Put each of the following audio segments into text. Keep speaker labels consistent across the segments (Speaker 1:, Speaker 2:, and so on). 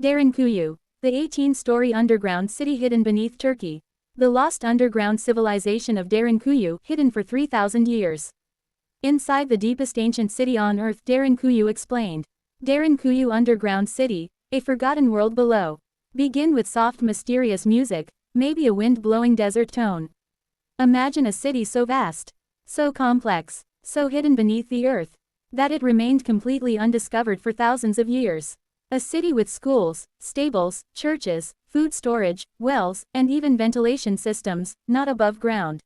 Speaker 1: Derinkuyu, the 18-story underground city hidden beneath Turkey. The lost underground civilization of Derinkuyu, hidden for 3,000 years. Inside the deepest ancient city on earth, Derinkuyu explained. Derinkuyu underground city, a forgotten world below. Begin with soft mysterious music, maybe a wind-blowing desert tone. Imagine a city so vast, so complex, so hidden beneath the earth, that it remained completely undiscovered for thousands of years. A city with schools, stables, churches, food storage, wells, and even ventilation systems, not above ground,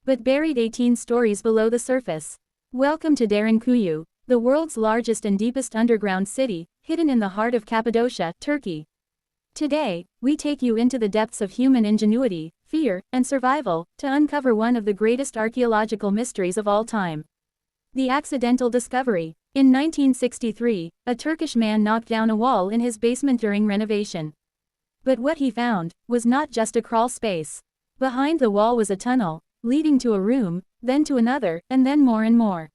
Speaker 1: but buried 18 stories below the surface. Welcome to Derinkuyu, the world's largest and deepest underground city, hidden in the heart of Cappadocia, Turkey. Today, we take you into the depths of human ingenuity, fear, and survival, to uncover one of the greatest archaeological mysteries of all time. The accidental discovery. In 1963, a Turkish man knocked down a wall in his basement during renovation. But what he found was not just a crawl space. Behind the wall was a tunnel, leading to a room, then to another, and then more and more.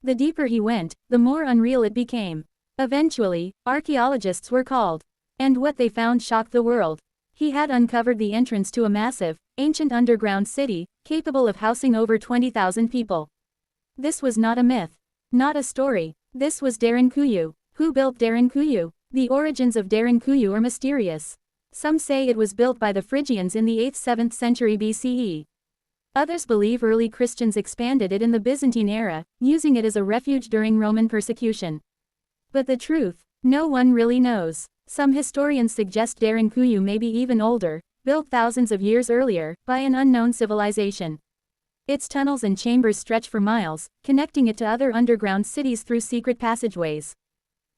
Speaker 1: The deeper he went, the more unreal it became. Eventually, archaeologists were called. And what they found shocked the world. He had uncovered the entrance to a massive, ancient underground city, capable of housing over 20,000 people. This was not a myth. Not a story. This was Derinkuyu. Who built Derinkuyu? The origins of Derinkuyu are mysterious. Some say it was built by the Phrygians in the 8th–7th century BCE. Others believe early Christians expanded it in the Byzantine era, using it as a refuge during Roman persecution. But the truth, no one really knows. Some historians suggest Derinkuyu may be even older, built thousands of years earlier, by an unknown civilization. Its tunnels and chambers stretch for miles, connecting it to other underground cities through secret passageways.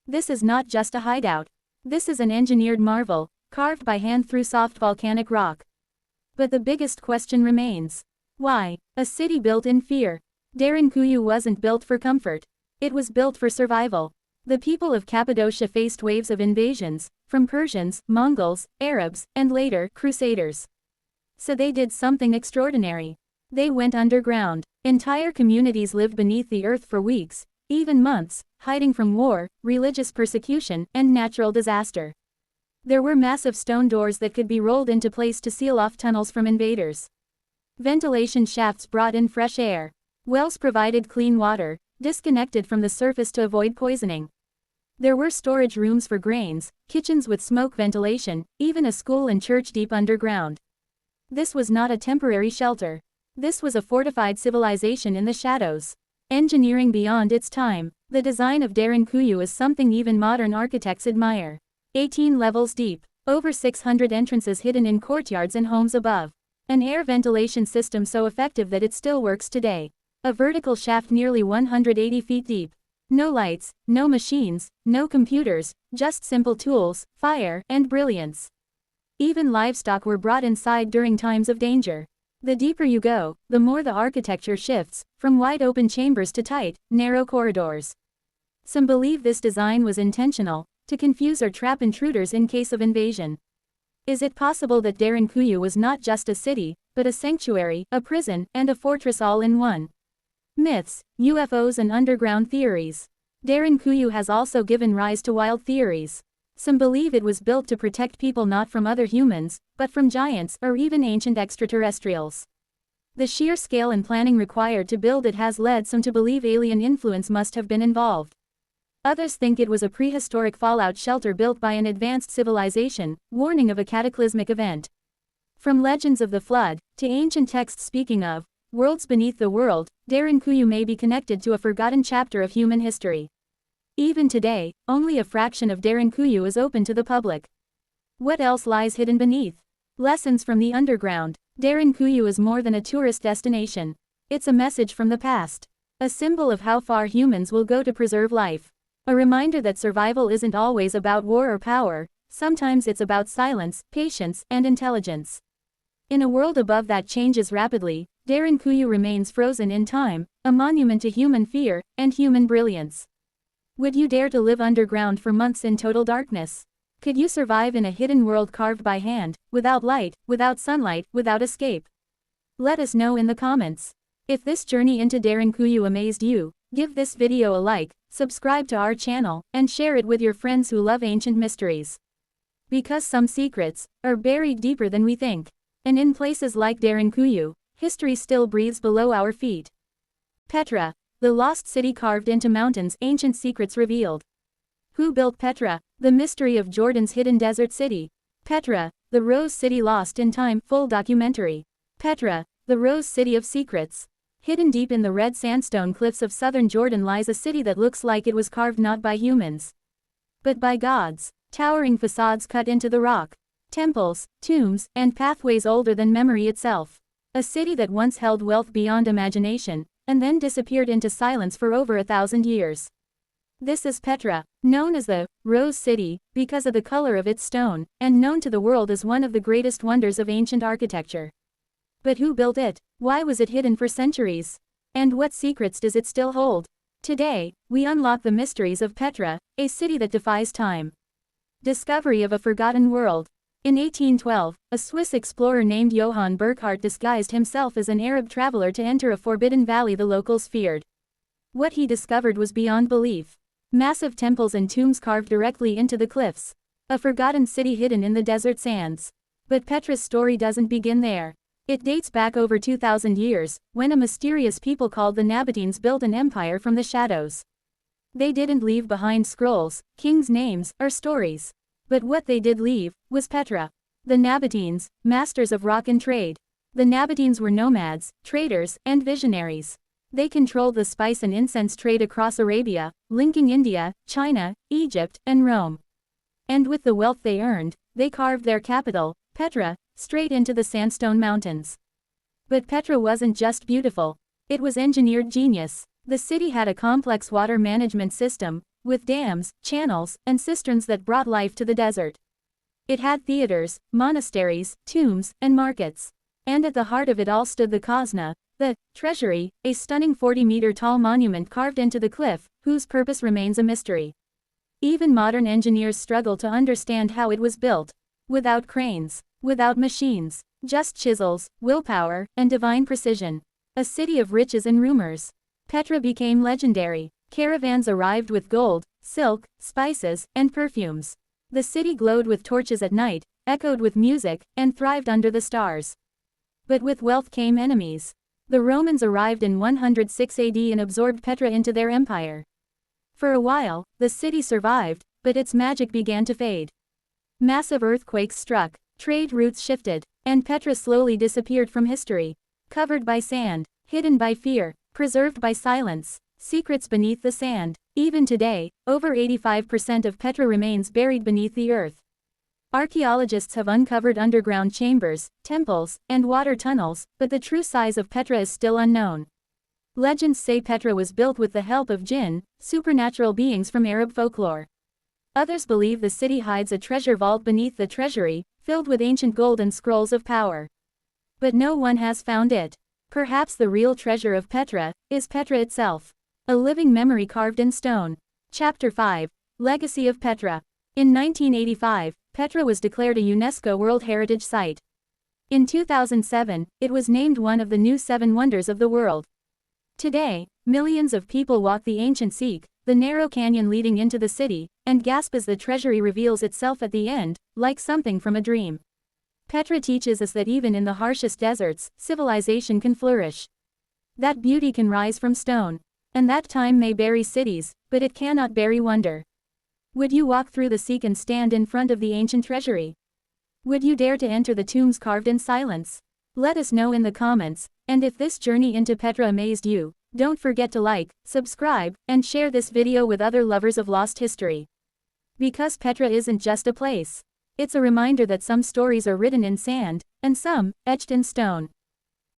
Speaker 1: This is not just a hideout. This is an engineered marvel, carved by hand through soft volcanic rock. But the biggest question remains. Why? A city built in fear. Derinkuyu wasn't built for comfort. It was built for survival. The people of Cappadocia faced waves of invasions, from Persians, Mongols, Arabs, and later, Crusaders. So they did something extraordinary. They went underground. Entire communities lived beneath the earth for weeks, even months, hiding from war, religious persecution, and natural disaster. There were massive stone doors that could be rolled into place to seal off tunnels from invaders. Ventilation shafts brought in fresh air. Wells provided clean water, disconnected from the surface to avoid poisoning. There were storage rooms for grains, kitchens with smoke ventilation, even a school and church deep underground. This was not a temporary shelter. This was a fortified civilization in the shadows. Engineering beyond its time. The design of Derinkuyu is something even modern architects admire. 18 levels deep. Over 600 entrances hidden in courtyards and homes above. An air ventilation system so effective that it still works today. A vertical shaft nearly 180 feet deep. No lights, no machines, no computers, just simple tools, fire, and brilliance. Even livestock were brought inside during times of danger. The deeper you go, the more the architecture shifts, from wide-open chambers to tight, narrow corridors. Some believe this design was intentional, to confuse or trap intruders in case of invasion. Is it possible that Derinkuyu was not just a city, but a sanctuary, a prison, and a fortress all in one? Myths, UFOs and underground theories. Derinkuyu has also given rise to wild theories. Some believe it was built to protect people not from other humans, but from giants or even ancient extraterrestrials. The sheer scale and planning required to build it has led some to believe alien influence must have been involved. Others think it was a prehistoric fallout shelter built by an advanced civilization, warning of a cataclysmic event. From legends of the flood, to ancient texts speaking of worlds beneath the world, Derinkuyu may be connected to a forgotten chapter of human history. Even today, only a fraction of Derinkuyu is open to the public. What else lies hidden beneath? Lessons from the underground. Derinkuyu is more than a tourist destination. It's a message from the past. A symbol of how far humans will go to preserve life. A reminder that survival isn't always about war or power, sometimes it's about silence, patience, and intelligence. In a world above that changes rapidly, Derinkuyu remains frozen in time, a monument to human fear and human brilliance. Would you dare to live underground for months in total darkness? Could you survive in a hidden world carved by hand, without light, without sunlight, without escape? Let us know in the comments. If this journey into Derinkuyu amazed you, give this video a like, subscribe to our channel, and share it with your friends who love ancient mysteries. Because some secrets are buried deeper than we think. And in places like Derinkuyu, history still breathes below our feet. Petra, the lost city carved into mountains, ancient secrets revealed. Who built Petra? The mystery of Jordan's hidden desert city. Petra, the Rose City lost in time, full documentary. Petra, the Rose City of secrets. Hidden deep in the red sandstone cliffs of southern Jordan lies a city that looks like it was carved not by humans, but by gods. Towering facades cut into the rock. Temples, tombs, and pathways older than memory itself. A city that once held wealth beyond imagination, and then disappeared into silence for over 1,000 years. This is Petra, known as the Rose City, because of the color of its stone, and known to the world as one of the greatest wonders of ancient architecture. But who built it? Why was it hidden for centuries? And what secrets does it still hold? Today, we unlock the mysteries of Petra, a city that defies time. Discovery of a forgotten world. In 1812, a Swiss explorer named Johann Burckhardt disguised himself as an Arab traveler to enter a forbidden valley the locals feared. What he discovered was beyond belief. Massive temples and tombs carved directly into the cliffs. A forgotten city hidden in the desert sands. But Petra's story doesn't begin there. It dates back over 2,000 years, when a mysterious people called the Nabateans built an empire from the shadows. They didn't leave behind scrolls, kings' names, or stories. But what they did leave was Petra. The Nabateans, masters of rock and trade. The Nabateans were nomads, traders, and visionaries. They controlled the spice and incense trade across Arabia, linking India, China, Egypt, and Rome. And with the wealth they earned, they carved their capital, Petra, straight into the sandstone mountains. But Petra wasn't just beautiful. It was engineered genius. The city had a complex water management system, with dams, channels, and cisterns that brought life to the desert. It had theaters, monasteries, tombs, and markets. And at the heart of it all stood the Khazna, the treasury, a stunning 40-meter-tall monument carved into the cliff, whose purpose remains a mystery. Even modern engineers struggle to understand how it was built. Without cranes, without machines, just chisels, willpower, and divine precision. A city of riches and rumors. Petra became legendary. Caravans arrived with gold, silk, spices, and perfumes. The city glowed with torches at night, echoed with music, and thrived under the stars. But with wealth came enemies. The Romans arrived in 106 AD and absorbed Petra into their empire. For a while, the city survived, but its magic began to fade. Massive earthquakes struck, trade routes shifted, and Petra slowly disappeared from history. Covered by sand, hidden by fear, preserved by silence, secrets beneath the sand. Even today, over 85% of Petra remains buried beneath the earth. Archaeologists have uncovered underground chambers, temples, and water tunnels, but the true size of Petra is still unknown. Legends say Petra was built with the help of jinn, supernatural beings from Arab folklore. Others believe the city hides a treasure vault beneath the treasury, filled with ancient gold and scrolls of power. But no one has found it. Perhaps the real treasure of Petra is Petra itself. A living memory carved in stone. Chapter 5. Legacy of Petra. In 1985, Petra was declared a UNESCO World Heritage Site. In 2007, it was named one of the new 7 wonders of the world. Today, millions of people walk the ancient Sikh, the narrow canyon leading into the city, and gasp as the treasury reveals itself at the end, like something from a dream. Petra teaches us that even in the harshest deserts, civilization can flourish. That beauty can rise from stone. And that time may bury cities, but it cannot bury wonder. Would you walk through the Sikh and stand in front of the ancient treasury? Would you dare to enter the tombs carved in silence? Let us know in the comments, and if this journey into Petra amazed you, don't forget to like, subscribe, and share this video with other lovers of lost history. Because Petra isn't just a place. It's a reminder that some stories are written in sand, and some, etched in stone.